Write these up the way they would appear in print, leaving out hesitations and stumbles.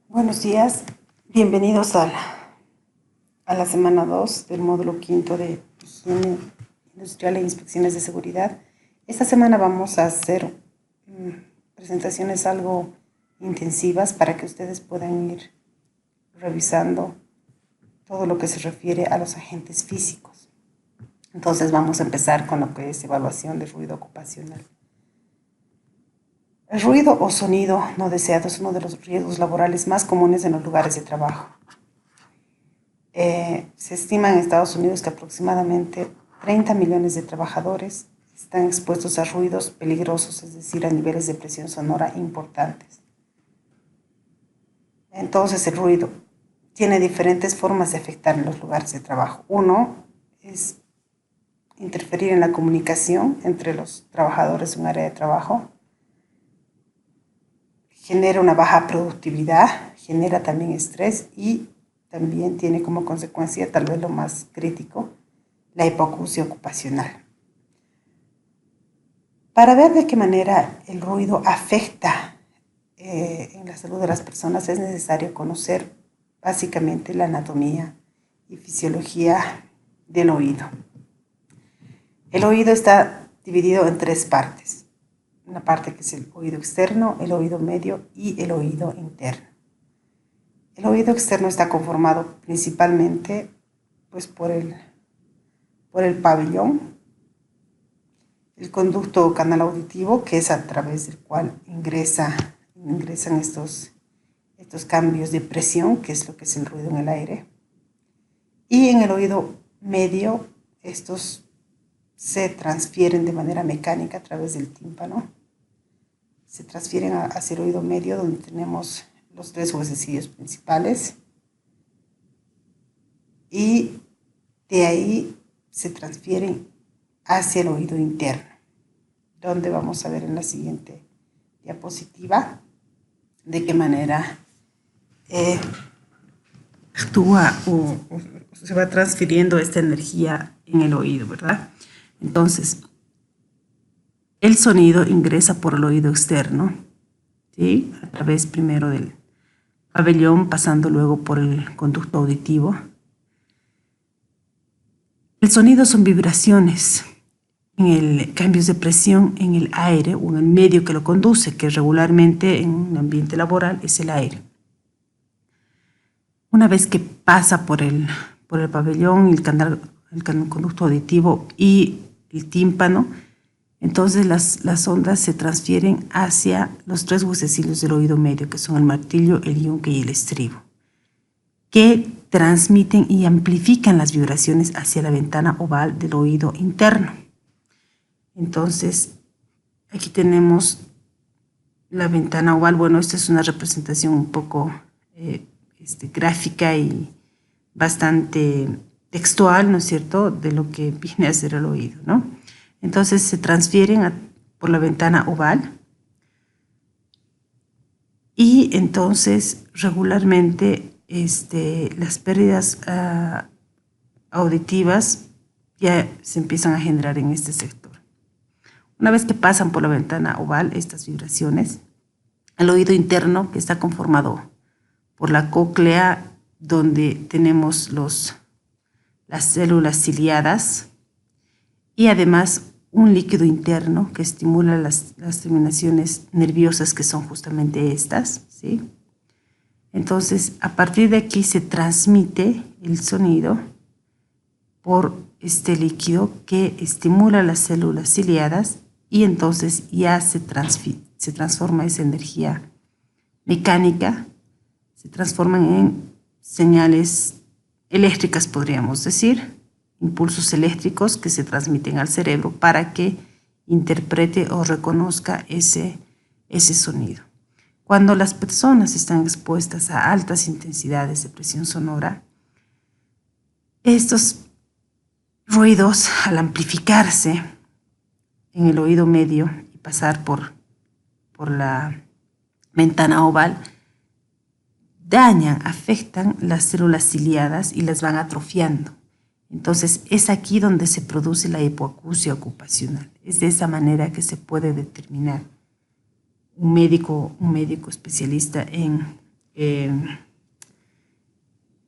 Buenos días, bienvenidos a la semana 2 del módulo quinto de Higiene Industrial e Inspecciones de Seguridad. Esta semana vamos a hacer presentaciones algo intensivas para que ustedes puedan ir revisando todo lo que se refiere a los agentes físicos. Entonces vamos a empezar con lo que es evaluación de ruido ocupacional. El ruido o sonido no deseado es uno de los riesgos laborales más comunes en los lugares de trabajo. Se estima en Estados Unidos que aproximadamente 30 millones de trabajadores están expuestos a ruidos peligrosos, es decir, a niveles de presión sonora importantes. Entonces, el ruido tiene diferentes formas de afectar en los lugares de trabajo. Uno es interferir en la comunicación entre los trabajadores de un área de trabajo. Genera una baja productividad, genera también estrés y también tiene como consecuencia, tal vez lo más crítico, la hipoacusia ocupacional. Para ver de qué manera el ruido afecta en la salud de las personas es necesario conocer básicamente la anatomía y fisiología del oído. El oído está dividido en tres partes. Una parte que es el oído externo, el oído medio y el oído interno. El oído externo está conformado principalmente por el pabellón, el conducto o canal auditivo, que es a través del cual ingresan estos cambios de presión, que es lo que es el ruido en el aire. Y en el oído medio, estos se transfieren de manera mecánica a través del tímpano. Se transfieren hacia el oído medio, donde tenemos los tres huesecillos principales. Y de ahí se transfieren hacia el oído interno, donde vamos a ver en la siguiente diapositiva de qué manera actúa o se va transfiriendo esta energía en el oído, ¿verdad? Entonces, el sonido ingresa por el oído externo, ¿sí? A través primero del pabellón, pasando luego por el conducto auditivo. El sonido son vibraciones cambios de presión en el aire o en el medio que lo conduce, que regularmente en un ambiente laboral es el aire. Una vez que pasa por el pabellón, el conducto auditivo y el tímpano, entonces las ondas se transfieren hacia los tres huesecillos del oído medio, que son el martillo, el yunque y el estribo, que transmiten y amplifican las vibraciones hacia la ventana oval del oído interno. Entonces, aquí tenemos la ventana oval. Bueno, esta es una representación un poco gráfica y bastante textual, ¿no es cierto?, de lo que viene a ser el oído, ¿no? Entonces se transfieren por la ventana oval y entonces regularmente las pérdidas auditivas ya se empiezan a generar en este sector. Una vez que pasan por la ventana oval estas vibraciones, el oído interno, que está conformado por la cóclea, donde tenemos las células ciliadas, y además un líquido interno que estimula las terminaciones nerviosas, que son justamente estas, ¿sí? Entonces, a partir de aquí se transmite el sonido por este líquido que estimula las células ciliadas y entonces ya se transforma esa energía mecánica, se transforman en señales eléctricas, podríamos decir, impulsos eléctricos que se transmiten al cerebro para que interprete o reconozca ese sonido. Cuando las personas están expuestas a altas intensidades de presión sonora, estos ruidos, al amplificarse en el oído medio y pasar por la ventana oval, afectan las células ciliadas y las van atrofiando. Entonces es aquí donde se produce la hipoacusia ocupacional. Es de esa manera que se puede determinar un médico especialista en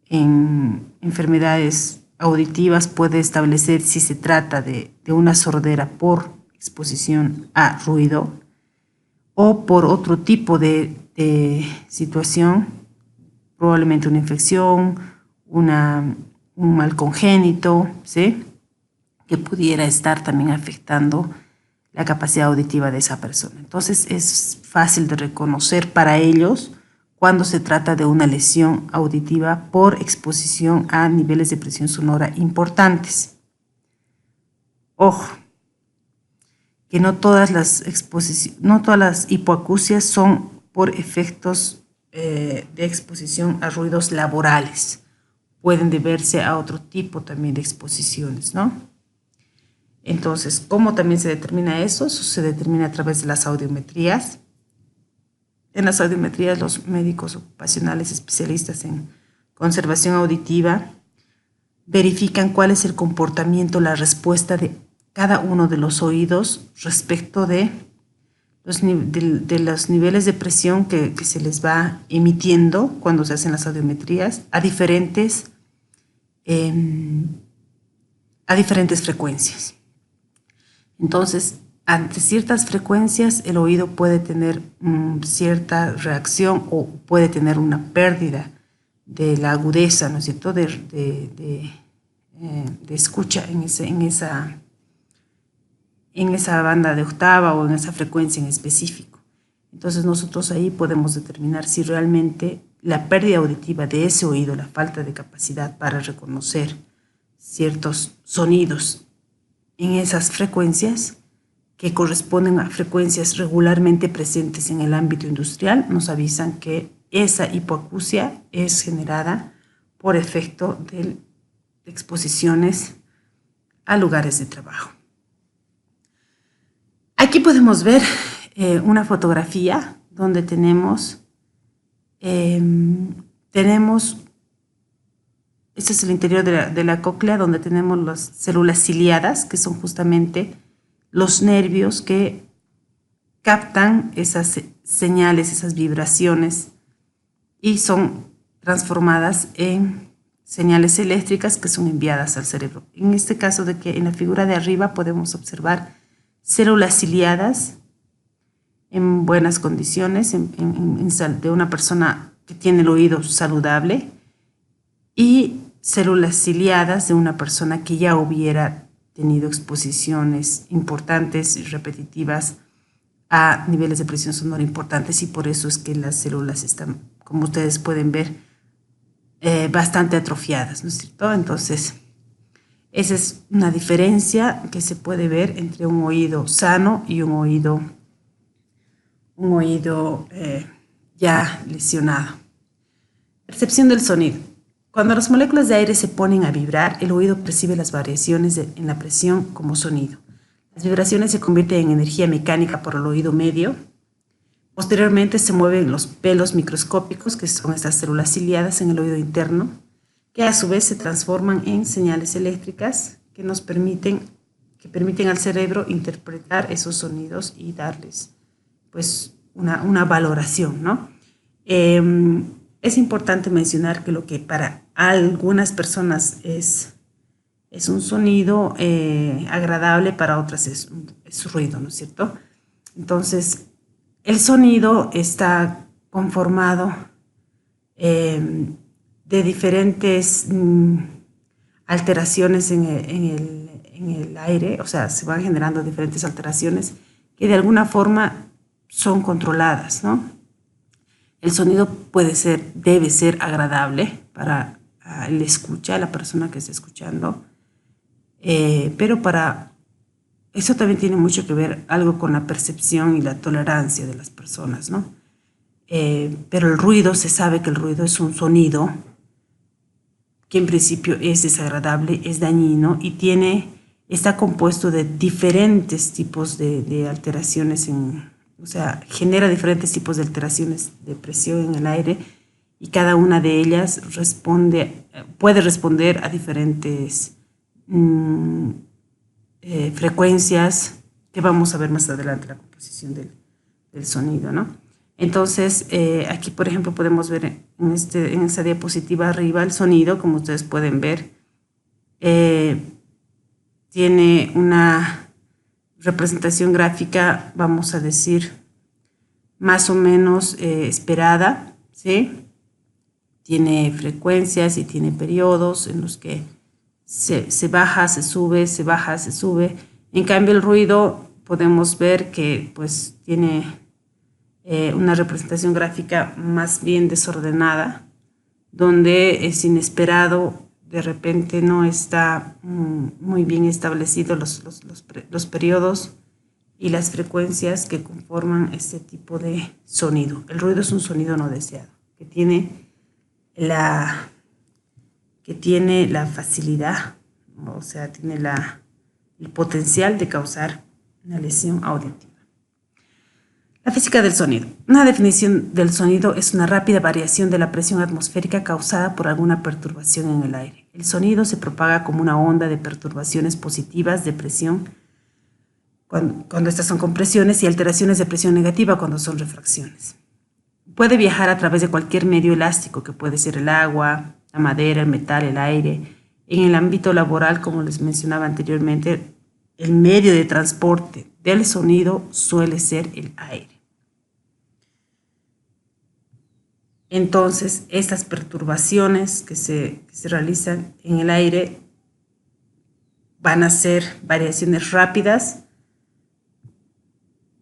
en enfermedades auditivas puede establecer si se trata de una sordera por exposición a ruido o por otro tipo de situación, probablemente una infección, un mal congénito, ¿sí?, que pudiera estar también afectando la capacidad auditiva de esa persona. Entonces es fácil de reconocer para ellos cuando se trata de una lesión auditiva por exposición a niveles de presión sonora importantes. Ojo, que no todas las hipoacusias son por efectos de exposición a ruidos laborales. Pueden deberse a otro tipo también de exposiciones, ¿no? Entonces, ¿cómo también se determina eso? Eso se determina a través de las audiometrías. En las audiometrías, los médicos ocupacionales especialistas en conservación auditiva verifican cuál es el comportamiento, la respuesta de cada uno de los oídos respecto de los niveles de presión que se les va emitiendo cuando se hacen las audiometrías a diferentes frecuencias. Entonces, ante ciertas frecuencias, el oído puede tener cierta reacción o puede tener una pérdida de la agudeza, ¿no es cierto?, de escucha en esa banda de octava o en esa frecuencia en específico. Entonces, nosotros ahí podemos determinar si realmente la pérdida auditiva de ese oído, la falta de capacidad para reconocer ciertos sonidos en esas frecuencias que corresponden a frecuencias regularmente presentes en el ámbito industrial, nos avisan que esa hipoacusia es generada por efecto de exposiciones a lugares de trabajo. Aquí podemos ver una fotografía donde tenemos este es el interior de la cóclea, donde tenemos las células ciliadas, que son justamente los nervios que captan esas señales, esas vibraciones, y son transformadas en señales eléctricas que son enviadas al cerebro. En este caso, de que en la figura de arriba podemos observar células ciliadas en buenas condiciones, de una persona que tiene el oído saludable, y células ciliadas de una persona que ya hubiera tenido exposiciones importantes y repetitivas a niveles de presión sonora importantes, y por eso es que las células están, como ustedes pueden ver, bastante atrofiadas, ¿no es cierto? Entonces, esa es una diferencia que se puede ver entre un oído sano y un oído ya lesionado. Percepción del sonido. Cuando las moléculas de aire se ponen a vibrar, el oído percibe las variaciones en la presión como sonido. Las vibraciones se convierten en energía mecánica por el oído medio. Posteriormente se mueven los pelos microscópicos, que son estas células ciliadas en el oído interno, que a su vez se transforman en señales eléctricas que permiten al cerebro interpretar esos sonidos y darles pues una valoración, ¿no? Es importante mencionar que lo que para algunas personas es un sonido agradable, para otras es ruido, ¿no es cierto? Entonces, el sonido está conformado de diferentes alteraciones en el aire, o sea, se van generando diferentes alteraciones que de alguna forma son controladas, ¿no? El sonido debe ser agradable para el escucha, la persona que está escuchando, pero para eso también tiene mucho que ver algo con la percepción y la tolerancia de las personas, ¿no? Pero el ruido, se sabe que el ruido es un sonido que en principio es desagradable, es dañino y está compuesto de diferentes tipos de alteraciones o sea, genera diferentes tipos de alteraciones de presión en el aire, y cada una de ellas puede responder a diferentes frecuencias que vamos a ver más adelante, la composición del sonido, ¿no? Entonces, aquí, por ejemplo, podemos ver en esta diapositiva arriba el sonido, como ustedes pueden ver. Tiene una representación gráfica, vamos a decir, más o menos esperada, ¿sí? Tiene frecuencias y tiene periodos en los que se baja, se sube, se baja, se sube. En cambio, el ruido podemos ver que pues tiene una representación gráfica más bien desordenada, donde es inesperado, de repente no está muy bien establecido los periodos y las frecuencias que conforman este tipo de sonido. El ruido es un sonido no deseado, que tiene la facilidad, o sea, tiene el potencial de causar una lesión auditiva. La física del sonido. Una definición del sonido es una rápida variación de la presión atmosférica causada por alguna perturbación en el aire. El sonido se propaga como una onda de perturbaciones positivas de presión cuando estas son compresiones y alteraciones de presión negativa cuando son refracciones. Puede viajar a través de cualquier medio elástico, que puede ser el agua, la madera, el metal, el aire. En el ámbito laboral, como les mencionaba anteriormente, el medio de transporte del sonido suele ser el aire. Entonces, estas perturbaciones que se realizan en el aire van a ser variaciones rápidas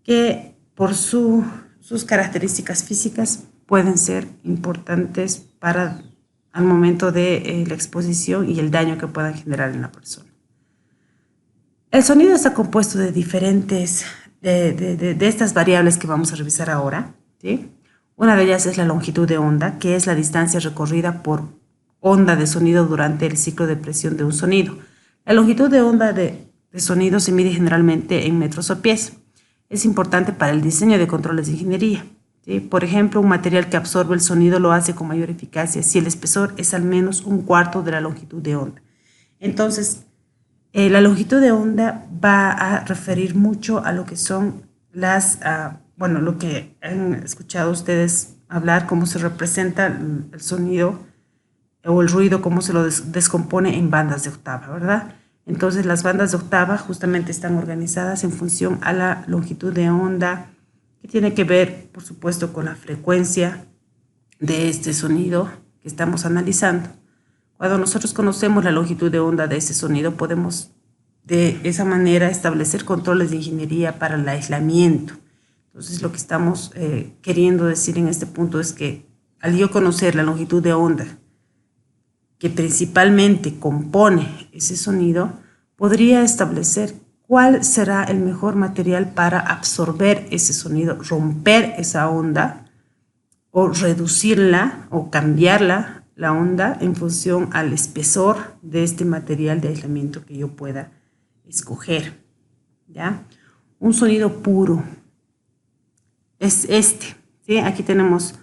que por sus características físicas pueden ser importantes para al momento de la exposición y el daño que puedan generar en la persona. El sonido está compuesto de diferentes, de estas variables que vamos a revisar ahora, ¿sí? Una de ellas es la longitud de onda, que es la distancia recorrida por onda de sonido durante el ciclo de presión de un sonido. La longitud de onda de sonido se mide generalmente en metros o pies. Es importante para el diseño de controles de ingeniería, ¿sí? Por ejemplo, un material que absorbe el sonido lo hace con mayor eficacia si el espesor es al menos un cuarto de la longitud de onda. Entonces, la longitud de onda va a referir mucho a lo que son lo que han escuchado ustedes hablar, cómo se representa el sonido o el ruido, cómo se lo descompone en bandas de octava, ¿verdad? Entonces, las bandas de octava justamente están organizadas en función a la longitud de onda, que tiene que ver, por supuesto, con la frecuencia de este sonido que estamos analizando. Cuando nosotros conocemos la longitud de onda de ese sonido, podemos de esa manera establecer controles de ingeniería para el aislamiento. Entonces, lo que estamos queriendo decir en este punto es que al yo conocer la longitud de onda que principalmente compone ese sonido, podría establecer cuál será el mejor material para absorber ese sonido, romper esa onda o reducirla o cambiarla, la onda, en función al espesor de este material de aislamiento que yo pueda escoger, ¿ya? Un sonido puro es este, ¿sí? Aquí tenemos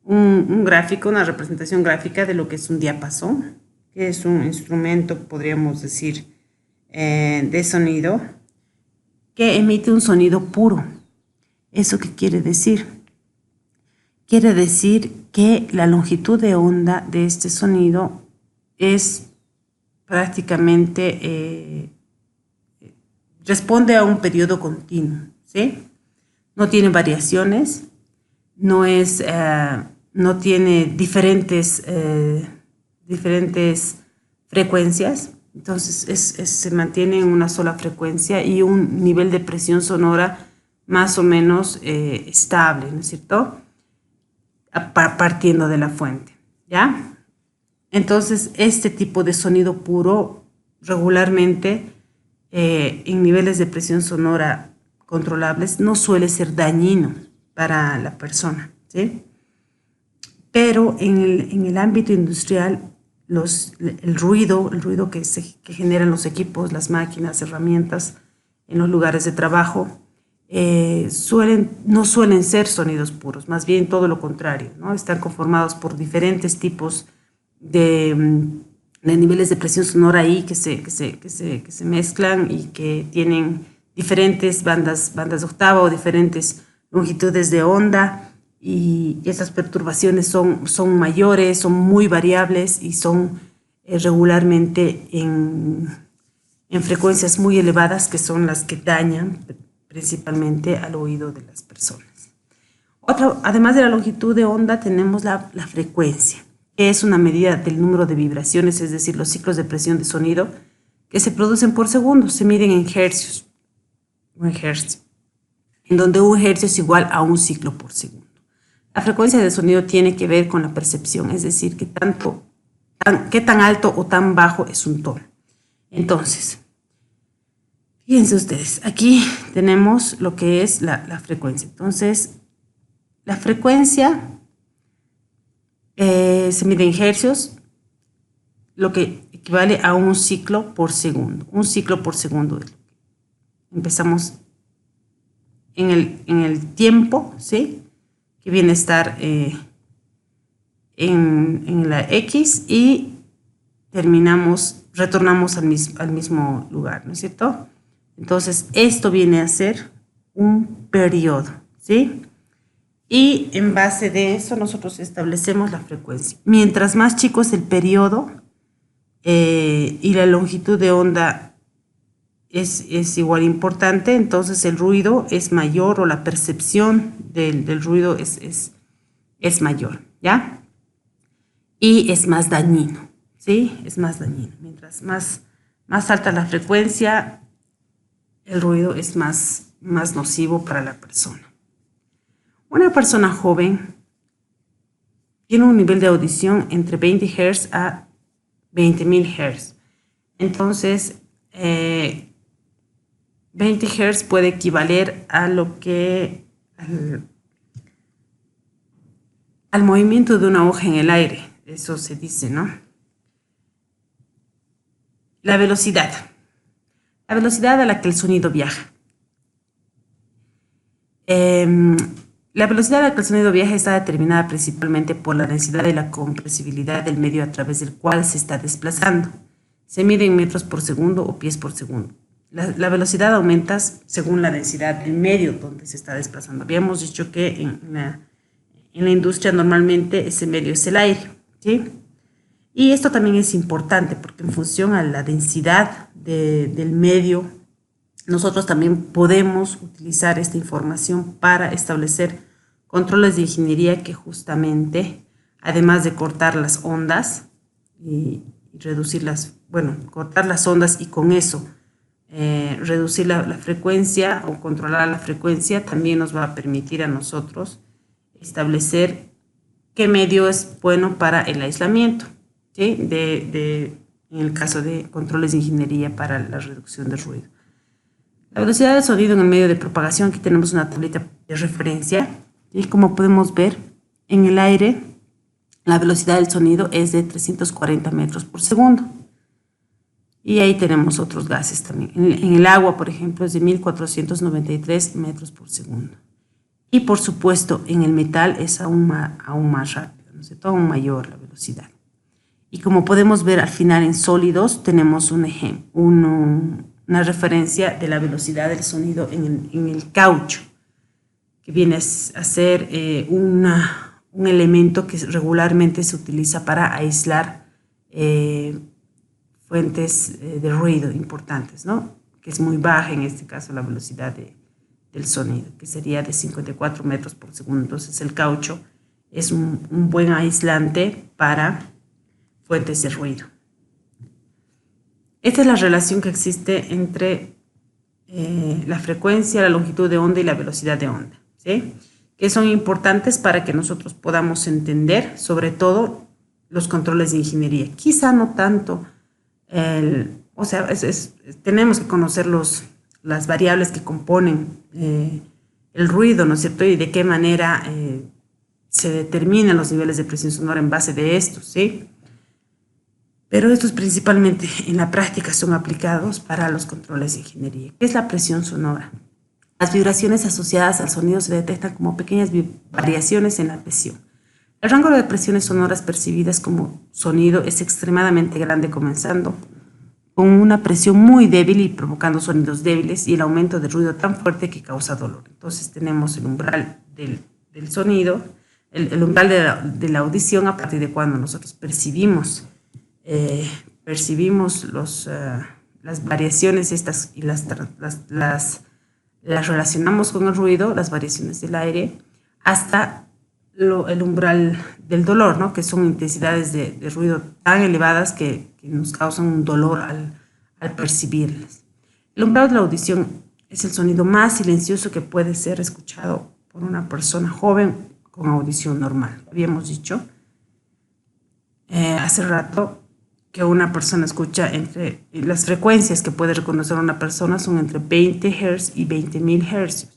un gráfico, una representación gráfica de lo que es un diapasón, que es un instrumento, podríamos decir, de sonido, que emite un sonido puro. ¿Eso qué quiere decir? Quiere decir que la longitud de onda de este sonido es prácticamente, responde a un periodo continuo, ¿sí? No tiene variaciones, no tiene diferentes frecuencias, entonces se mantiene en una sola frecuencia y un nivel de presión sonora más o menos estable, ¿no es cierto? Partiendo de la fuente, ¿ya? Entonces, este tipo de sonido puro regularmente en niveles de presión sonora controlables no suele ser dañino para la persona, ¿sí? Pero en el ámbito industrial, el ruido que generan los equipos, las máquinas, herramientas en los lugares de trabajo, no suelen ser sonidos puros, más bien todo lo contrario, ¿no? Están conformados por diferentes tipos de niveles de presión sonora ahí que se mezclan y que tienen diferentes bandas de octava o diferentes longitudes de onda y estas perturbaciones son mayores, son muy variables y son regularmente en frecuencias muy elevadas, que son las que dañan principalmente al oído de las personas. Además de la longitud de onda, tenemos la frecuencia, que es una medida del número de vibraciones, es decir, los ciclos de presión de sonido que se producen por segundo, se miden en hercios, en donde un hercio es igual a un ciclo por segundo. La frecuencia del sonido tiene que ver con la percepción, es decir, qué tan alto o tan bajo es un tono. Entonces, fíjense ustedes, aquí tenemos lo que es la frecuencia. Entonces, la frecuencia se mide en hercios, lo que equivale a un ciclo por segundo. Un ciclo por segundo. Empezamos en el tiempo, ¿sí? Que viene a estar en la X y retornamos al mismo lugar, ¿no es cierto? Entonces, esto viene a ser un periodo, ¿sí? Y en base de eso nosotros establecemos la frecuencia. Mientras más chico es el periodo y la longitud de onda es igual importante, entonces el ruido es mayor o la percepción del ruido es mayor, ¿ya? Y es más dañino, ¿sí? Es más dañino. Mientras más alta la frecuencia, el ruido es más nocivo para la persona. Una persona joven tiene un nivel de audición entre 20 Hz a 20.000 Hz. Entonces, 20 Hz puede equivaler a lo que al movimiento de una hoja en el aire. Eso se dice, ¿no? La velocidad a la que el sonido viaja. La velocidad a la que el sonido viaja está determinada principalmente por la densidad y la compresibilidad del medio a través del cual se está desplazando. Se mide en metros por segundo o pies por segundo. La velocidad aumenta según la densidad del medio donde se está desplazando. Habíamos dicho que en la industria normalmente ese medio es el aire, ¿sí? Y esto también es importante porque en función a la densidad del medio, nosotros también podemos utilizar esta información para establecer controles de ingeniería que justamente, además de cortar las ondas y cortar las ondas y con eso reducir la frecuencia o controlar la frecuencia, también nos va a permitir a nosotros establecer qué medio es bueno para el aislamiento, ¿sí? En el caso de controles de ingeniería para la reducción del ruido. La velocidad del sonido en el medio de propagación, aquí tenemos una tablita de referencia, y como podemos ver, en el aire la velocidad del sonido es de 340 metros por segundo. Y ahí tenemos otros gases también. En el agua, por ejemplo, es de 1493 metros por segundo. Y por supuesto, en el metal es aún más rápido, ¿no es cierto? Aún mayor la velocidad. Y como podemos ver al final en sólidos, tenemos un ejemplo, una referencia de la velocidad del sonido en el caucho, que viene a ser un elemento que regularmente se utiliza para aislar fuentes de ruido importantes, ¿no? Que es muy baja en este caso la velocidad del sonido, que sería de 54 metros por segundo. Entonces el caucho es un buen aislante para fuentes de ruido. Esta es la relación que existe entre la frecuencia, la longitud de onda y la velocidad de onda, ¿sí? Que son importantes para que nosotros podamos entender, sobre todo, los controles de ingeniería. Quizá no tanto, tenemos que conocer las variables que componen el ruido, ¿no es cierto? Y de qué manera se determinan los niveles de presión sonora en base de esto, ¿sí? Pero estos principalmente en la práctica son aplicados para los controles de ingeniería. ¿Qué es la presión sonora? Las vibraciones asociadas al sonido se detectan como pequeñas variaciones en la presión. El rango de presiones sonoras percibidas como sonido es extremadamente grande, comenzando con una presión muy débil y provocando sonidos débiles y el aumento de ruido tan fuerte que causa dolor. Entonces tenemos el umbral del del sonido, el umbral de la audición a partir de cuando nosotros percibimos las variaciones estas y las relacionamos con el ruido, las variaciones del aire, hasta el umbral del dolor, ¿no? Que son intensidades de ruido tan elevadas que nos causan un dolor al percibirlas. El umbral de la audición es el sonido más silencioso que puede ser escuchado por una persona joven con audición normal. Habíamos dicho hace rato que una persona escucha entre las frecuencias que puede reconocer una persona son entre 20 Hz y 20.000 Hz.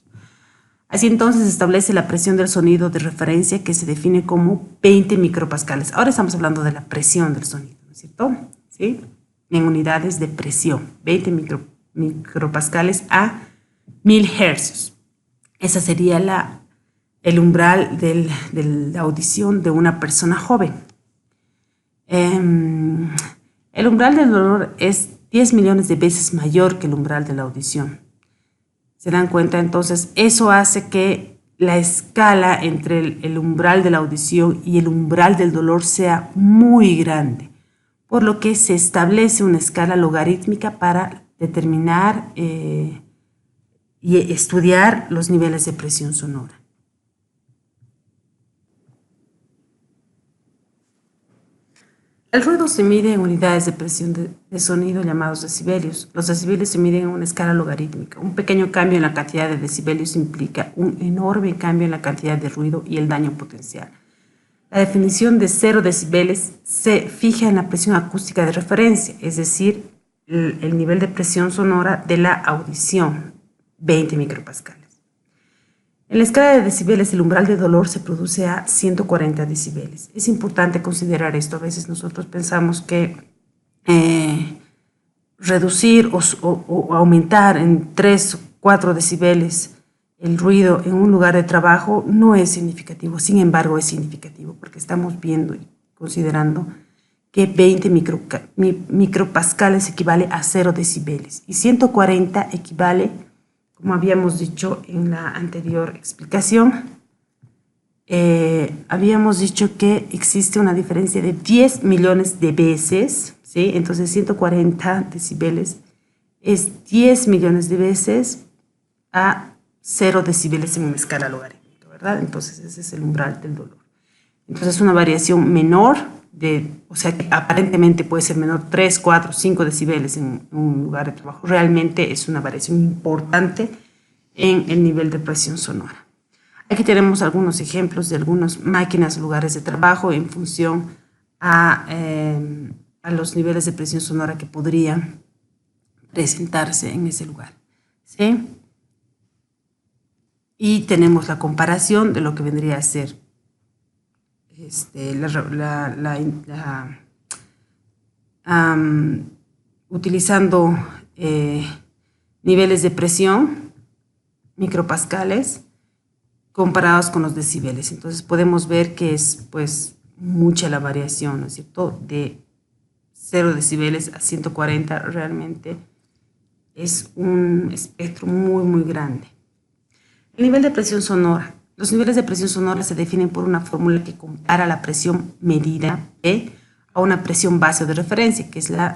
Así entonces se establece la presión del sonido de referencia que se define como 20 micropascales. Ahora estamos hablando de la presión del sonido, ¿no es cierto? ¿Sí? En unidades de presión, 20 micropascales a 1000 Hz. Esa sería el umbral de la audición de una persona joven. El umbral del dolor es 10 millones de veces mayor que el umbral de la audición. ¿Se dan cuenta? Entonces, eso hace que la escala entre el umbral de la audición y el umbral del dolor sea muy grande, por lo que se establece una escala logarítmica para determinar y estudiar los niveles de presión sonora. El ruido se mide en unidades de presión de sonido llamados decibelios. Los decibelios se miden en una escala logarítmica. Un pequeño cambio en la cantidad de decibelios implica un enorme cambio en la cantidad de ruido y el daño potencial. La definición de 0 decibeles se fija en la presión acústica de referencia, es decir, el nivel de presión sonora de la audición, 20 micropascales. En la escala de decibeles, el umbral de dolor se produce a 140 decibeles. Es importante considerar esto. A veces nosotros pensamos que reducir o aumentar en 3 o 4 decibeles el ruido en un lugar de trabajo no es significativo. Sin embargo, es significativo porque estamos viendo y considerando que 20 micropascales equivale a 0 decibeles y 140 equivale, como habíamos dicho en la anterior explicación, habíamos dicho que existe una diferencia de 10 millones de veces, ¿sí? Entonces 140 decibeles es 10 millones de veces a 0 decibeles en una escala logarítmica, ¿verdad? Entonces ese es el umbral del dolor. Entonces es una variación menor, o sea que aparentemente puede ser menor 3, 4, 5 decibeles en un lugar de trabajo. Realmente es una variación importante en el nivel de presión sonora. Aquí tenemos algunos ejemplos de algunas máquinas, lugares de trabajo en función a los niveles de presión sonora que podrían presentarse en ese lugar, ¿sí? Y tenemos la comparación de lo que vendría a ser utilizando niveles de presión, micropascales, comparados con los decibeles. Entonces podemos ver que es pues mucha la variación, ¿no es cierto? De 0 decibeles a 140 realmente es un espectro muy, muy grande. El nivel de presión sonora. Los niveles de presión sonora se definen por una fórmula que compara la presión medida P a una presión base o de referencia, que es el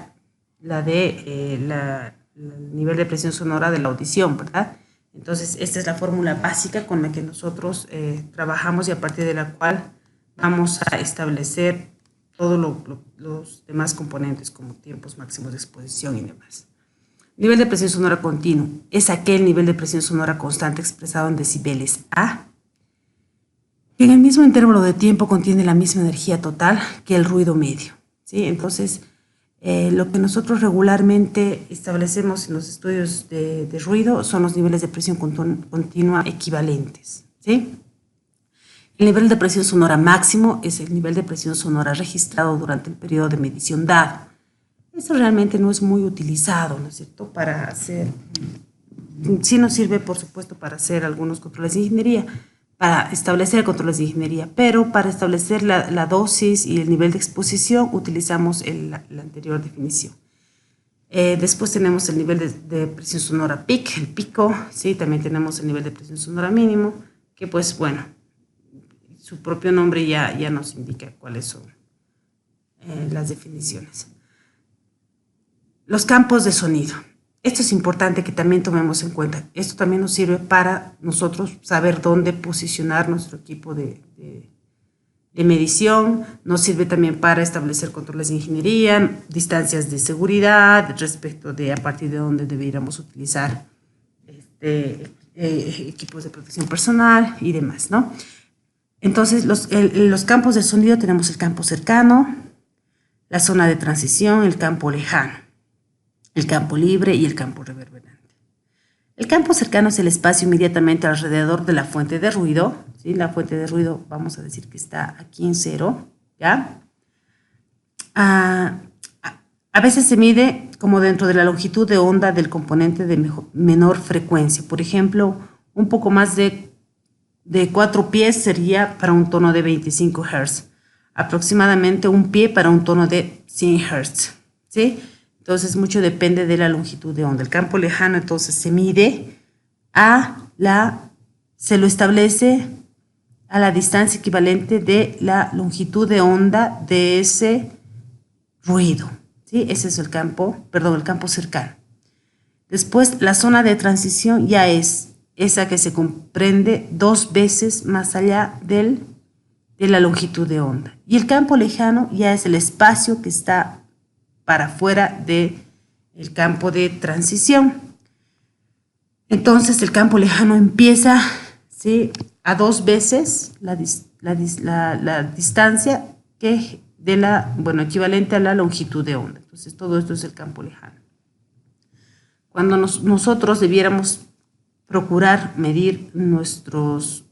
nivel de presión sonora de la audición, ¿verdad? Entonces, esta es la fórmula básica con la que nosotros trabajamos y a partir de la cual vamos a establecer todos los demás componentes como tiempos máximos de exposición y demás. Nivel de presión sonora continuo es aquel nivel de presión sonora constante expresado en decibeles A, que en el mismo intervalo de tiempo contiene la misma energía total que el ruido medio, ¿sí? Entonces, lo que nosotros regularmente establecemos en los estudios de ruido son los niveles de presión continua equivalentes, ¿sí? El nivel de presión sonora máximo es el nivel de presión sonora registrado durante el periodo de medición dado. Eso realmente no es muy utilizado, ¿no es cierto? Para hacer, sí nos sirve, por supuesto, para hacer algunos controles de ingeniería, para establecer controles de ingeniería, pero para establecer la dosis y el nivel de exposición utilizamos la anterior definición. Después tenemos el nivel de presión sonora peak, el pico, ¿sí? También tenemos el nivel de presión sonora mínimo, que pues bueno, su propio nombre ya nos indica cuáles son las definiciones. Los campos de sonido. Esto es importante que también tomemos en cuenta. Esto también nos sirve para nosotros saber dónde posicionar nuestro equipo de medición. Nos sirve también para establecer controles de ingeniería, distancias de seguridad, respecto de a partir de dónde deberíamos utilizar equipos de protección personal y demás, ¿no? Entonces, los campos de sonido tenemos el campo cercano, la zona de transición, el campo lejano, el campo libre y el campo reverberante. El campo cercano es el espacio inmediatamente alrededor de la fuente de ruido, ¿sí? La fuente de ruido, vamos a decir que está aquí en 0, ¿ya? A veces se mide como dentro de la longitud de onda del componente de menor frecuencia. Por ejemplo, un poco más de 4 pies sería para un tono de 25 Hz, aproximadamente un pie para un tono de 100 Hz, ¿sí? Entonces, mucho depende de la longitud de onda. El campo lejano, entonces, se mide se lo establece a la distancia equivalente de la longitud de onda de ese ruido, ¿sí? Ese es el campo cercano. Después, la zona de transición ya es esa que se comprende 2 veces más allá de la longitud de onda. Y el campo lejano ya es el espacio que está para fuera del campo de transición. Entonces, el campo lejano empieza, ¿sí?, a 2 veces la distancia equivalente a la longitud de onda. Entonces, todo esto es el campo lejano. Cuando nosotros debiéramos procurar medir nuestros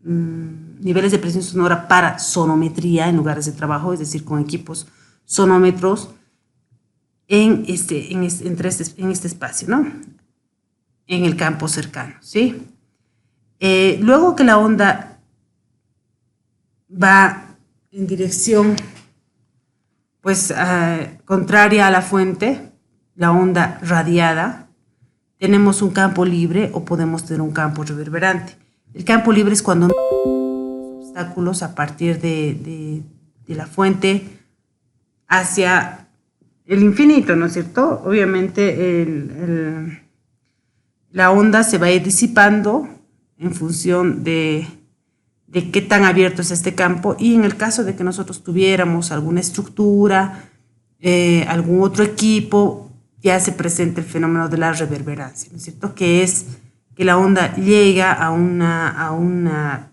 niveles de presión sonora para sonometría en lugares de trabajo, es decir, con equipos sonómetros en este espacio, ¿no? En el campo cercano, ¿sí? Luego que la onda va en dirección contraria a la fuente, la onda radiada, tenemos un campo libre o podemos tener un campo reverberante. El campo libre es cuando no hay obstáculos a partir de la fuente hacia el infinito, ¿no es cierto? Obviamente la onda se va a ir disipando en función de qué tan abierto es este campo, y en el caso de que nosotros tuviéramos alguna estructura, algún otro equipo, ya se presenta el fenómeno de la reverberancia, ¿no es cierto? Que es que la onda llega a una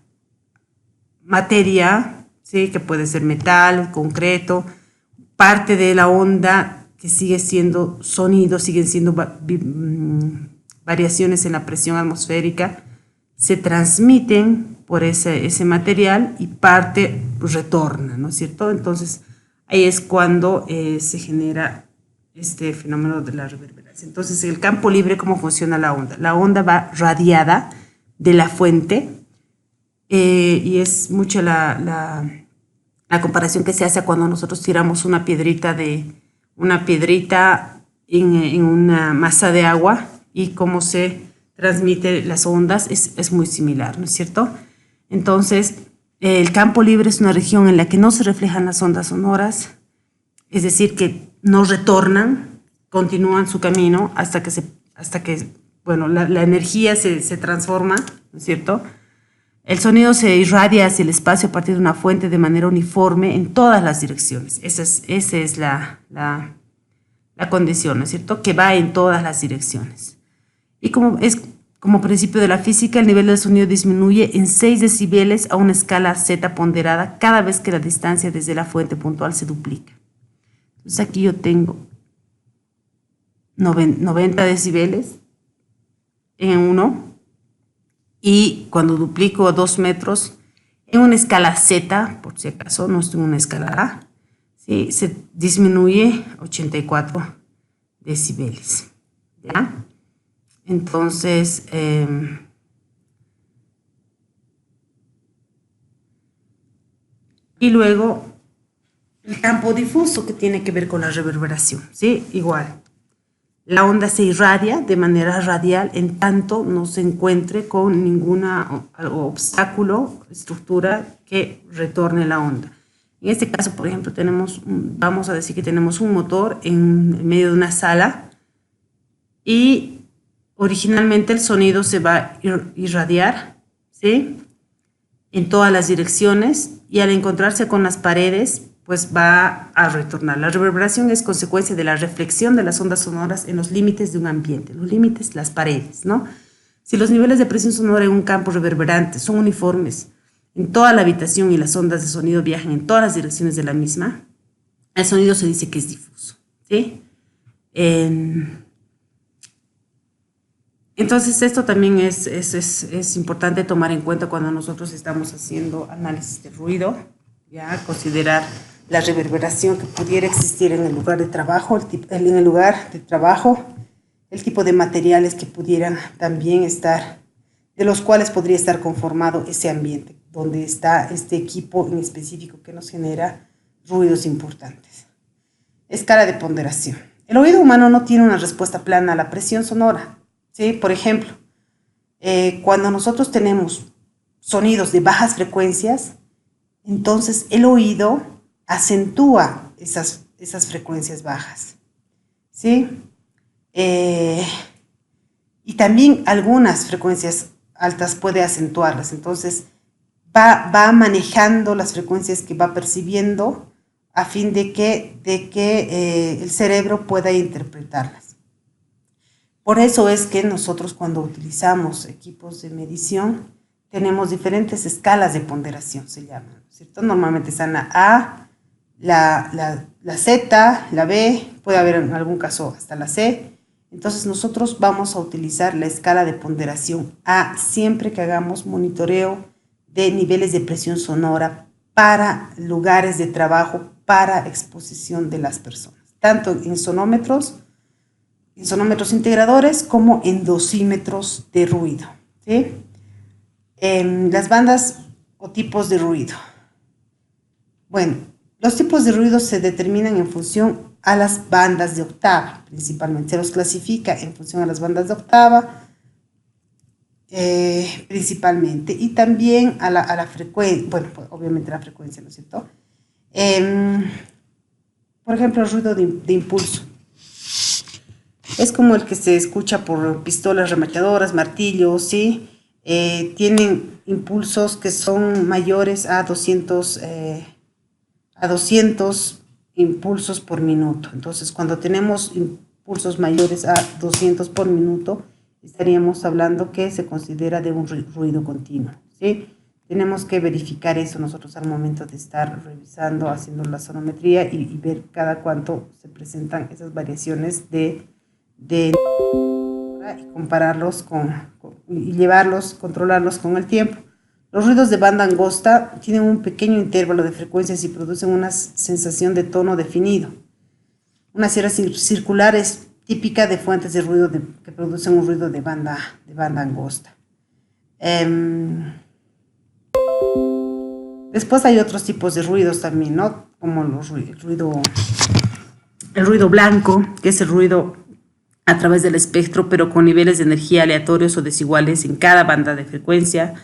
materia, ¿sí?, que puede ser metal, concreto, parte de la onda que sigue siendo sonido, siguen siendo variaciones en la presión atmosférica, se transmiten por ese material y parte retorna, ¿no es cierto? Entonces, ahí es cuando se genera este fenómeno de la reverberancia. Entonces, el campo libre, ¿cómo funciona la onda? La onda va radiada de la fuente y es mucho la comparación que se hace cuando nosotros tiramos una piedrita en una masa de agua, y cómo se transmite las ondas es muy similar, ¿no es cierto? Entonces, el campo libre es una región en la que no se reflejan las ondas sonoras, es decir, que no retornan, continúan su camino hasta que la energía se transforma, ¿no es cierto? El sonido se irradia hacia el espacio a partir de una fuente de manera uniforme en todas las direcciones. Esa es la condición, ¿no es cierto? Que va en todas las direcciones. Y como principio de la física, el nivel del sonido disminuye en 6 decibeles a una escala Z ponderada cada vez que la distancia desde la fuente puntual se duplica. Entonces aquí yo tengo 90 decibeles en 1, y cuando duplico a 2 metros en una escala Z, por si acaso no estoy en una escala A, ¿sí?, se disminuye 84 decibeles, ¿ya? Entonces, y luego el campo difuso, que tiene que ver con la reverberación, ¿sí? Igual, la onda se irradia de manera radial en tanto no se encuentre con ninguna obstáculo, estructura que retorne la onda. En este caso, por ejemplo, vamos a decir que tenemos un motor en medio de una sala y originalmente el sonido se va a irradiar, ¿sí?, en todas las direcciones, y al encontrarse con las paredes, pues va a retornar. La reverberación es consecuencia de la reflexión de las ondas sonoras en los límites de un ambiente. Los límites, las paredes, ¿no? Si los niveles de presión sonora en un campo reverberante son uniformes en toda la habitación y las ondas de sonido viajan en todas las direcciones de la misma, el sonido se dice que es difuso, ¿sí? Entonces, esto también es importante tomar en cuenta cuando nosotros estamos haciendo análisis de ruido, ya considerar la reverberación que pudiera existir en el lugar de trabajo, el tipo de materiales que pudieran también estar, de los cuales podría estar conformado ese ambiente, donde está este equipo en específico que nos genera ruidos importantes. Escala de ponderación. El oído humano no tiene una respuesta plana a la presión sonora, ¿sí? Por ejemplo, cuando nosotros tenemos sonidos de bajas frecuencias, entonces el oído acentúa esas frecuencias bajas, ¿sí? Y también algunas frecuencias altas puede acentuarlas. Entonces va manejando las frecuencias que va percibiendo a fin de que el cerebro pueda interpretarlas. Por eso es que nosotros, cuando utilizamos equipos de medición, tenemos diferentes escalas de ponderación, se llaman, ¿cierto? Normalmente están la A, la Z, la B, puede haber en algún caso hasta la C. Entonces nosotros vamos a utilizar la escala de ponderación A siempre que hagamos monitoreo de niveles de presión sonora para lugares de trabajo, para exposición de las personas, tanto en sonómetros integradores como en dosímetros de ruido, ¿sí? Las bandas o tipos de ruido. Bueno, los tipos de ruido se determinan en función a las bandas de octava, principalmente. Se los clasifica en función a las bandas de octava, principalmente, y también a la frecuencia, bueno, pues, obviamente la frecuencia, ¿no es cierto? Por ejemplo, el ruido de impulso. Es como el que se escucha por pistolas remachadoras, martillos, ¿sí? Tienen impulsos que son mayores a 200 impulsos por minuto. Entonces, cuando tenemos impulsos mayores a 200 por minuto, estaríamos hablando que se considera de un ruido continuo, ¿sí? Tenemos que verificar eso nosotros al momento de estar revisando, haciendo la sonometría y ver cada cuánto se presentan esas variaciones y compararlos y controlarlos con el tiempo. Los ruidos de banda angosta tienen un pequeño intervalo de frecuencias y producen una sensación de tono definido. Una sierra circular es típica de fuentes de ruido que producen un ruido de banda angosta. Después hay otros tipos de ruidos también, ¿no? Como el ruido blanco, que es el ruido a través del espectro, pero con niveles de energía aleatorios o desiguales en cada banda de frecuencia.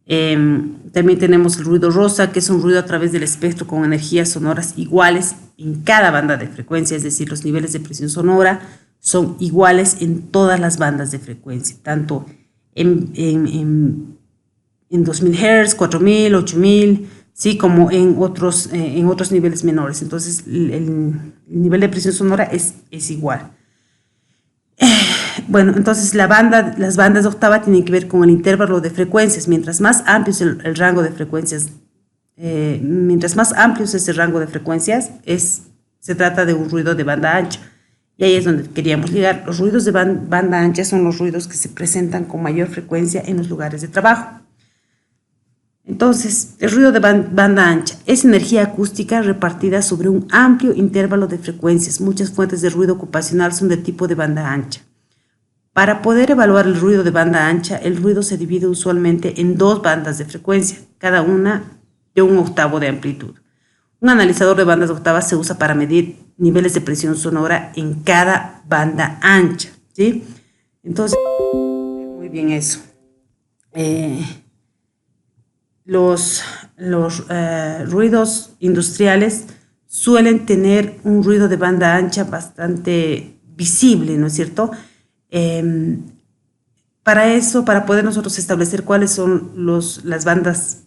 También tenemos el ruido rosa, que es un ruido a través del espectro con energías sonoras iguales en cada banda de frecuencia, es decir, los niveles de presión sonora son iguales en todas las bandas de frecuencia, tanto en 2000 Hz, 4000, 8000, ¿sí? Como en otros niveles menores. Entonces, el nivel de presión sonora es igual. Bueno, entonces las bandas de octava tienen que ver con el intervalo de frecuencias. Mientras más amplio es el rango de frecuencias, se trata de un ruido de banda ancha. Y ahí es donde queríamos llegar. Los ruidos de banda ancha son los ruidos que se presentan con mayor frecuencia en los lugares de trabajo. Entonces, el ruido de banda ancha es energía acústica repartida sobre un amplio intervalo de frecuencias. Muchas fuentes de ruido ocupacional son de tipo de banda ancha. Para poder evaluar el ruido de banda ancha, el ruido se divide usualmente en dos bandas de frecuencia, cada una de un octavo de amplitud. Un analizador de bandas de octava se usa para medir niveles de presión sonora en cada banda ancha, ¿sí? Entonces, muy bien eso. Los ruidos industriales suelen tener un ruido de banda ancha bastante visible, ¿no es cierto? Para eso, para poder nosotros establecer cuáles son las bandas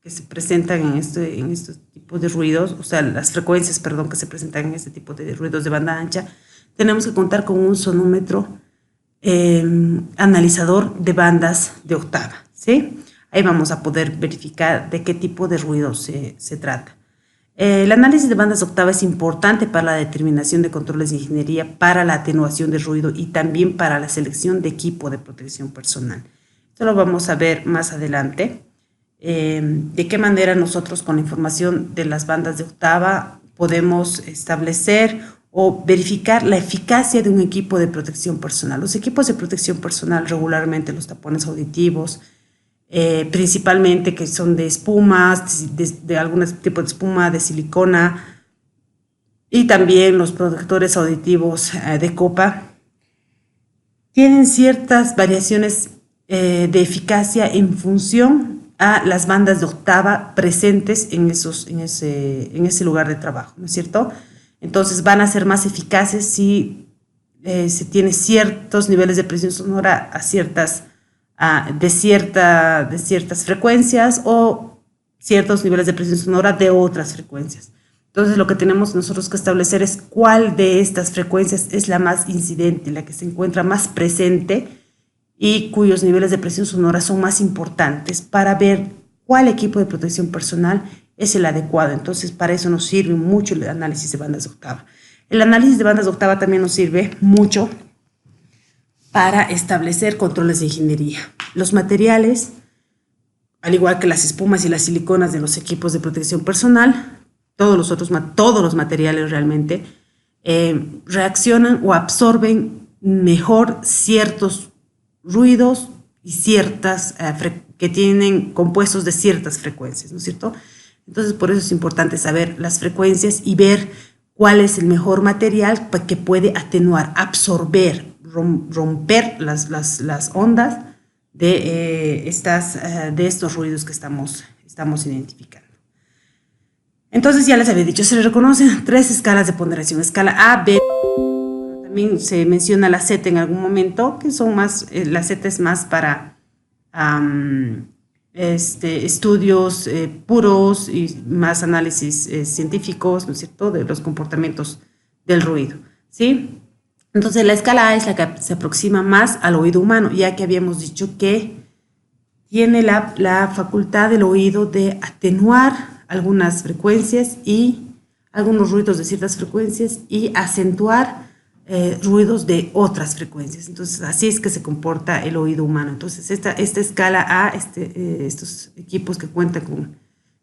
que se presentan en estos tipos de ruidos, o sea, las frecuencias, perdón, que se presentan en este tipo de ruidos de banda ancha, tenemos que contar con un sonómetro analizador de bandas de octava, ¿sí? Ahí vamos a poder verificar de qué tipo de ruido se trata. El análisis de bandas de octava es importante para la determinación de controles de ingeniería, para la atenuación de ruido y también para la selección de equipo de protección personal. Esto lo vamos a ver más adelante. De qué manera nosotros con la información de las bandas de octava podemos establecer o verificar la eficacia de un equipo de protección personal. Los equipos de protección personal regularmente, los tapones auditivos, principalmente que son de espumas, de algún tipo de espuma, de silicona, y también los protectores auditivos de copa, tienen ciertas variaciones de eficacia en función a las bandas de octava presentes en ese lugar de trabajo, ¿no es cierto? Entonces van a ser más eficaces si se tiene ciertos niveles de presión sonora de ciertas frecuencias o ciertos niveles de presión sonora de otras frecuencias. Entonces lo que tenemos nosotros que establecer es cuál de estas frecuencias es la más incidente, la que se encuentra más presente y cuyos niveles de presión sonora son más importantes para ver cuál equipo de protección personal es el adecuado. Entonces para eso nos sirve mucho el análisis de bandas de octava. El análisis de bandas de octava también nos sirve mucho para establecer controles de ingeniería. Los materiales, al igual que las espumas y las siliconas de los equipos de protección personal, todos los materiales realmente reaccionan o absorben mejor ciertos ruidos y que tienen compuestos de ciertas frecuencias, ¿no es cierto? Entonces, por eso es importante saber las frecuencias y ver cuál es el mejor material que puede atenuar, absorber, romper las ondas de estos ruidos que estamos identificando. Entonces, ya les había dicho, se reconocen 3 escalas de ponderación, escala A, B. También se menciona la Z en algún momento, que son más, la Z es más para estudios puros y más análisis científicos, ¿no es cierto?, de los comportamientos del ruido, ¿sí? Entonces, la escala A es la que se aproxima más al oído humano, ya que habíamos dicho que tiene la facultad del oído de atenuar algunas frecuencias y algunos ruidos de ciertas frecuencias y acentuar ruidos de otras frecuencias. Entonces, así es que se comporta el oído humano. Entonces, esta escala A, estos equipos que cuentan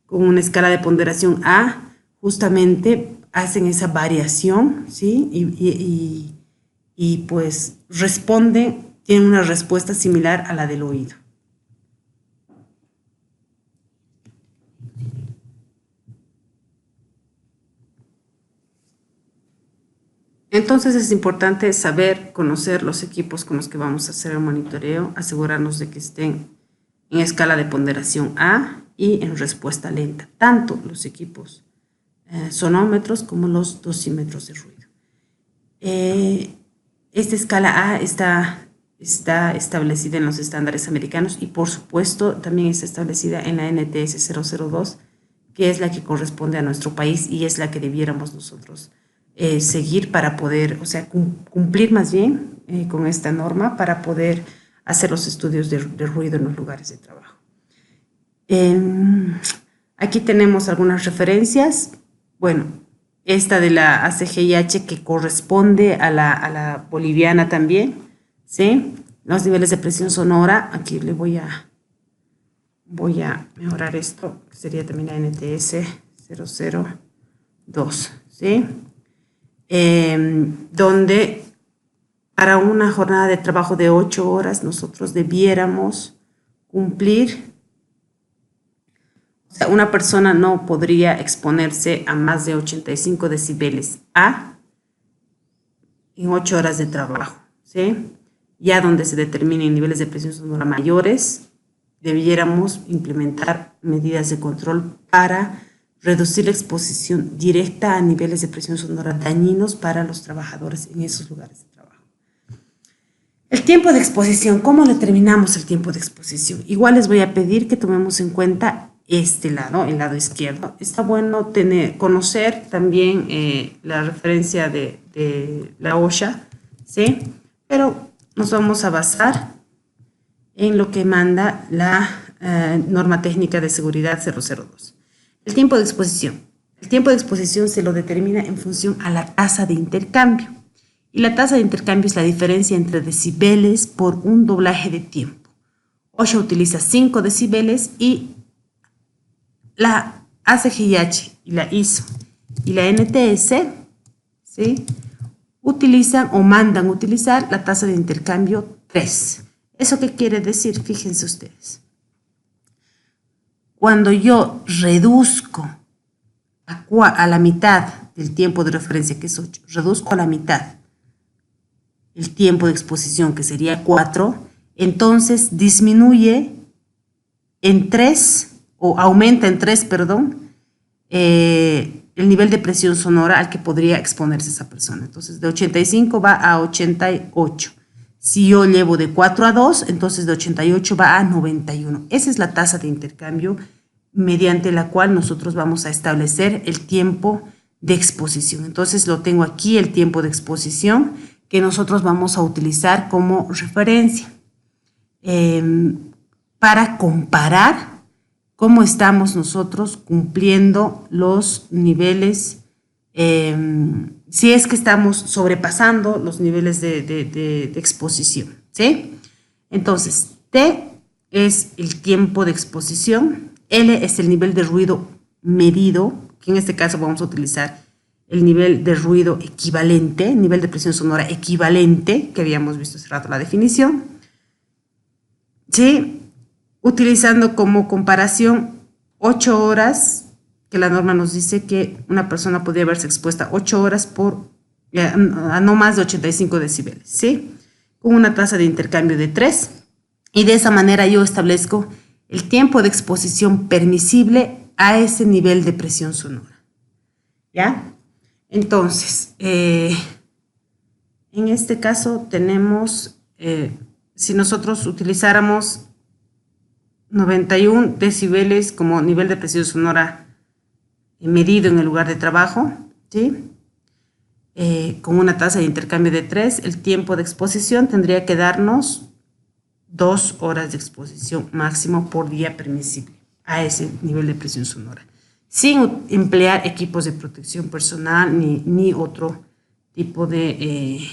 con una escala de ponderación A, justamente hacen esa variación, ¿sí? Y pues tienen una respuesta similar a la del oído. Entonces es importante conocer los equipos con los que vamos a hacer el monitoreo, asegurarnos de que estén en escala de ponderación A y en respuesta lenta, tanto los equipos sonómetros como los dosímetros de ruido. Esta escala A está establecida en los estándares americanos y por supuesto también está establecida en la NTS 002, que es la que corresponde a nuestro país y es la que debiéramos nosotros seguir para poder, o sea, cumplir más bien con esta norma para poder hacer los estudios de ruido en los lugares de trabajo. Aquí tenemos algunas referencias. Bueno, esta de la ACGIH que corresponde a la boliviana también, ¿sí? Los niveles de presión sonora, aquí le voy a mejorar esto, que sería también la NTS 002, ¿sí? Donde para una jornada de trabajo de 8 horas nosotros debiéramos cumplir, O sea, una persona no podría exponerse a más de 85 decibeles en 8 horas de trabajo, ¿sí? Ya donde se determinen niveles de presión sonora mayores, debiéramos implementar medidas de control para reducir la exposición directa a niveles de presión sonora dañinos para los trabajadores en esos lugares de trabajo. El tiempo de exposición, ¿cómo determinamos el tiempo de exposición? Igual les voy a pedir que tomemos en cuenta este lado, el lado izquierdo. Está bueno conocer también la referencia de la OSHA, ¿sí? Pero nos vamos a basar en lo que manda la norma técnica de seguridad 002. El tiempo de exposición. El tiempo de exposición se lo determina en función a la tasa de intercambio. Y la tasa de intercambio es la diferencia entre decibeles por un doblaje de tiempo. OSHA utiliza 5 decibeles y la ACGIH y la ISO y la NTS, ¿sí?, utilizan o mandan utilizar la tasa de intercambio 3. ¿Eso qué quiere decir? Fíjense ustedes. Cuando yo reduzco a la mitad del tiempo de referencia, que es 8, reduzco a la mitad el tiempo de exposición, que sería 4, entonces disminuye en 3, o aumenta en 3, perdón, el nivel de presión sonora al que podría exponerse esa persona. Entonces, de 85 va a 88. Si yo llevo de 4 a 2, entonces de 88 va a 91. Esa es la tasa de intercambio mediante la cual nosotros vamos a establecer el tiempo de exposición. Entonces, lo tengo aquí, el tiempo de exposición, que nosotros vamos a utilizar como referencia para comparar cómo estamos nosotros cumpliendo los niveles, si es que estamos sobrepasando los niveles de exposición, ¿sí? Entonces, T es el tiempo de exposición, L es el nivel de ruido medido, que en este caso vamos a utilizar el nivel de ruido equivalente, nivel de presión sonora equivalente, que habíamos visto hace rato la definición, ¿sí? Utilizando como comparación 8 horas, que la norma nos dice que una persona podría verse expuesta 8 horas a no más de 85 decibeles, ¿sí? Con una tasa de intercambio de 3, y de esa manera yo establezco el tiempo de exposición permisible a ese nivel de presión sonora, ¿ya? Entonces, en este caso tenemos, si nosotros utilizáramos 91 decibeles como nivel de presión sonora medido en el lugar de trabajo, ¿sí? Con una tasa de intercambio de 3, el tiempo de exposición tendría que darnos 2 horas de exposición máximo por día permisible a ese nivel de presión sonora, sin emplear equipos de protección personal ni otro tipo de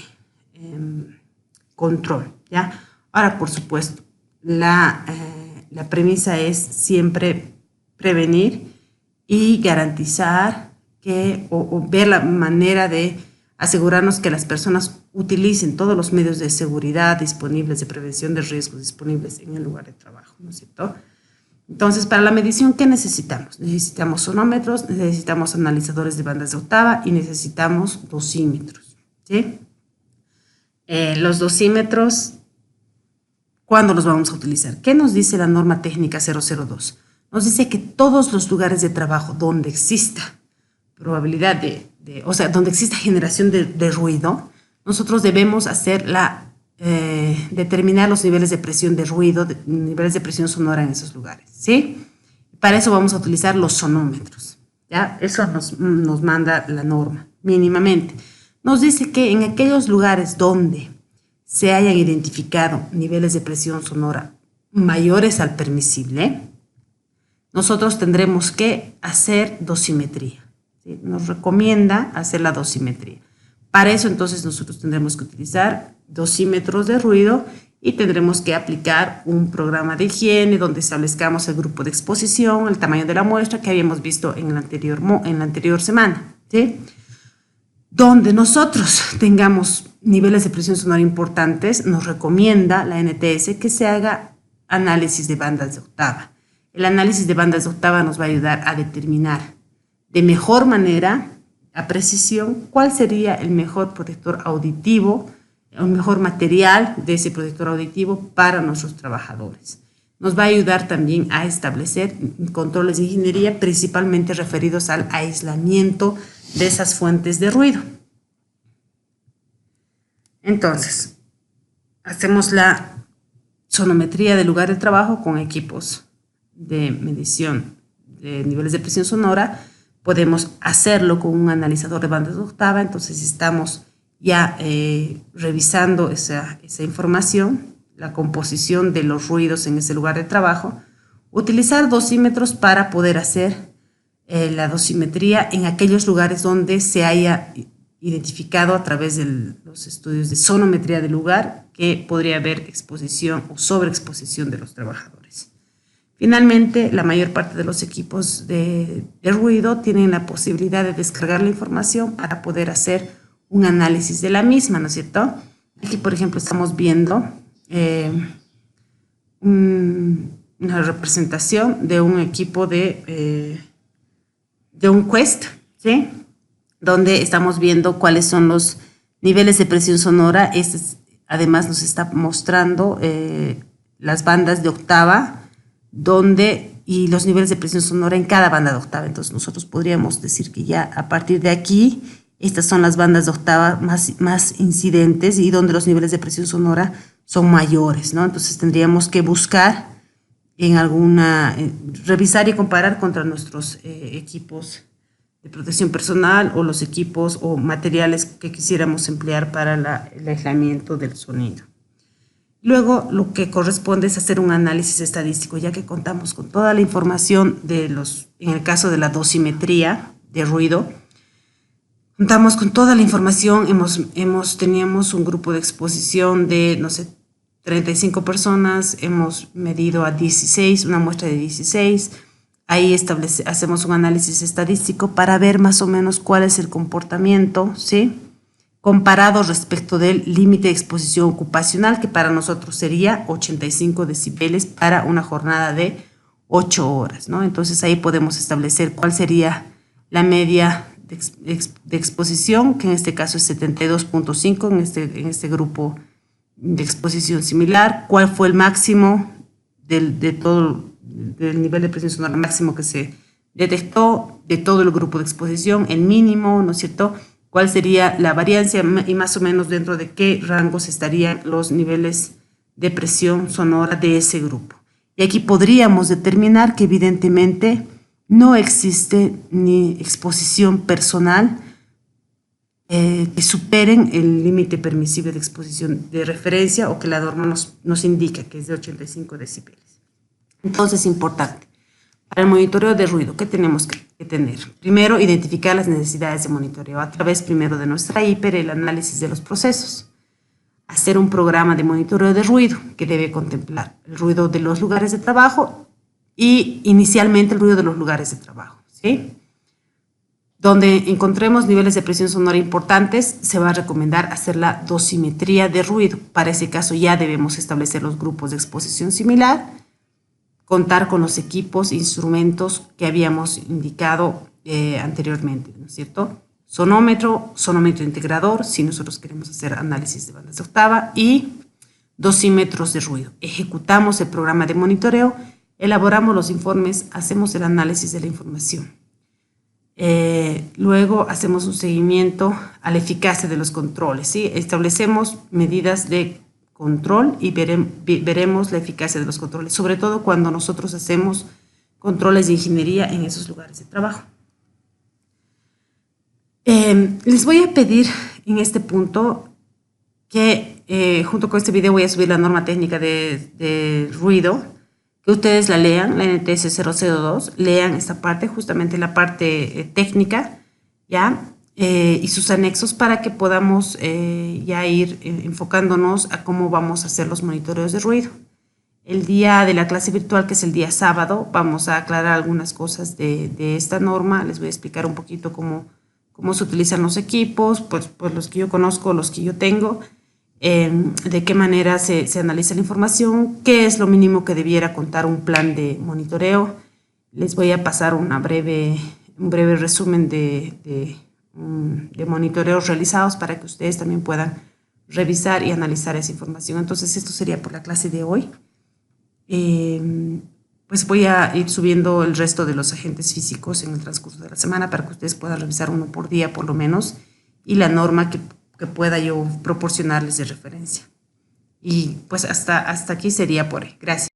control, ¿ya? Ahora, por supuesto, la premisa es siempre prevenir y garantizar o ver la manera de asegurarnos que las personas utilicen todos los medios de seguridad disponibles, de prevención de riesgos disponibles en el lugar de trabajo, ¿no es cierto? Entonces, para la medición, ¿qué necesitamos? Necesitamos sonómetros, necesitamos analizadores de bandas de octava y necesitamos dosímetros, ¿sí? Los dosímetros, ¿cuándo los vamos a utilizar? ¿Qué nos dice la norma técnica 002? Nos dice que todos los lugares de trabajo donde exista probabilidad donde exista generación de ruido, nosotros debemos hacer determinar los niveles de presión de ruido, niveles de presión sonora en esos lugares, ¿sí? Para eso vamos a utilizar los sonómetros, ¿ya? Eso nos manda la norma, mínimamente. Nos dice que en aquellos lugares donde se hayan identificado niveles de presión sonora mayores al permisible, nosotros tendremos que hacer dosimetría, ¿sí? Nos recomienda hacer la dosimetría. Para eso, entonces, nosotros tendremos que utilizar dosímetros de ruido y tendremos que aplicar un programa de higiene donde establezcamos el grupo de exposición, el tamaño de la muestra que habíamos visto en la anterior semana, ¿sí? Donde nosotros tengamos niveles de presión sonora importantes, nos recomienda la NTS que se haga análisis de bandas de octava. El análisis de bandas de octava nos va a ayudar a determinar de mejor manera, a precisión, cuál sería el mejor protector auditivo, el mejor material de ese protector auditivo para nuestros trabajadores. Nos va a ayudar también a establecer controles de ingeniería, principalmente referidos al aislamiento de esas fuentes de ruido. Entonces, hacemos la sonometría del lugar de trabajo con equipos de medición de niveles de presión sonora. Podemos hacerlo con un analizador de bandas de octava, entonces estamos ya revisando esa información, la composición de los ruidos en ese lugar de trabajo. Utilizar dosímetros para poder hacer la dosimetría en aquellos lugares donde se haya identificado a través de los estudios de sonometría del lugar que podría haber exposición o sobreexposición de los trabajadores. Finalmente, la mayor parte de los equipos de ruido tienen la posibilidad de descargar la información para poder hacer un análisis de la misma, ¿no es cierto? Aquí, por ejemplo, estamos viendo una representación de un equipo de un Quest, ¿sí? Donde estamos viendo cuáles son los niveles de presión sonora. Además nos está mostrando las bandas de octava y los niveles de presión sonora en cada banda de octava. Entonces nosotros podríamos decir que ya a partir de aquí, estas son las bandas de octava más incidentes y donde los niveles de presión sonora son mayores, ¿no? Entonces tendríamos que buscar revisar y comparar contra nuestros equipos de protección personal o los equipos o materiales que quisiéramos emplear para el aislamiento del sonido. Luego, lo que corresponde es hacer un análisis estadístico, ya que contamos con toda la información en el caso de la dosimetría de ruido, contamos con toda la información, teníamos un grupo de exposición de, 35 personas, hemos medido a 16, una muestra de 16, ahí hacemos un análisis estadístico para ver más o menos cuál es el comportamiento, ¿sí?, comparado respecto del límite de exposición ocupacional, que para nosotros sería 85 decibeles para una jornada de 8 horas, ¿no? Entonces ahí podemos establecer cuál sería la media de exposición, que en este caso es 72.5 en este grupo de exposición similar, cuál fue el máximo del nivel de presión sonora máximo que se detectó de todo el grupo de exposición, el mínimo, ¿no es cierto?, cuál sería la variancia y más o menos dentro de qué rangos estarían los niveles de presión sonora de ese grupo. Y aquí podríamos determinar que evidentemente no existe ni exposición personal que superen el límite permisible de exposición de referencia o que la norma nos indica que es de 85 decibeles. Entonces, importante. Para el monitoreo de ruido, ¿qué tenemos que tener? Primero, identificar las necesidades de monitoreo a través primero de nuestra hiper, el análisis de los procesos. Hacer un programa de monitoreo de ruido que debe contemplar el ruido de los lugares de trabajo y inicialmente el ruido de los lugares de trabajo, ¿sí? Donde encontremos niveles de presión sonora importantes, se va a recomendar hacer la dosimetría de ruido. Para ese caso ya debemos establecer los grupos de exposición similar, contar con los equipos e instrumentos que habíamos indicado anteriormente, ¿no es cierto? Sonómetro integrador, si nosotros queremos hacer análisis de bandas de octava, y dosímetros de ruido. Ejecutamos el programa de monitoreo, elaboramos los informes, hacemos el análisis de la información. Luego hacemos un seguimiento a la eficacia de los controles, ¿sí? Establecemos medidas de control y veremos la eficacia de los controles, sobre todo cuando nosotros hacemos controles de ingeniería en esos lugares de trabajo. Les voy a pedir en este punto que junto con este video voy a subir la norma técnica de ruido, que ustedes la lean, la NTS 002, lean esta parte, justamente la parte técnica, ¿ya? Y sus anexos para que podamos ya ir enfocándonos a cómo vamos a hacer los monitoreos de ruido. El día de la clase virtual, que es el día sábado, vamos a aclarar algunas cosas de esta norma. Les voy a explicar un poquito cómo se utilizan los equipos, pues los que yo conozco, los que yo tengo, de qué manera se analiza la información, qué es lo mínimo que debiera contar un plan de monitoreo. Les voy a pasar un breve resumen de monitoreos realizados para que ustedes también puedan revisar y analizar esa información. Entonces, esto sería por la clase de hoy. Pues voy a ir subiendo el resto de los agentes físicos en el transcurso de la semana para que ustedes puedan revisar uno por día por lo menos y la norma que pueda yo proporcionarles de referencia. Y pues hasta aquí sería por hoy. Gracias.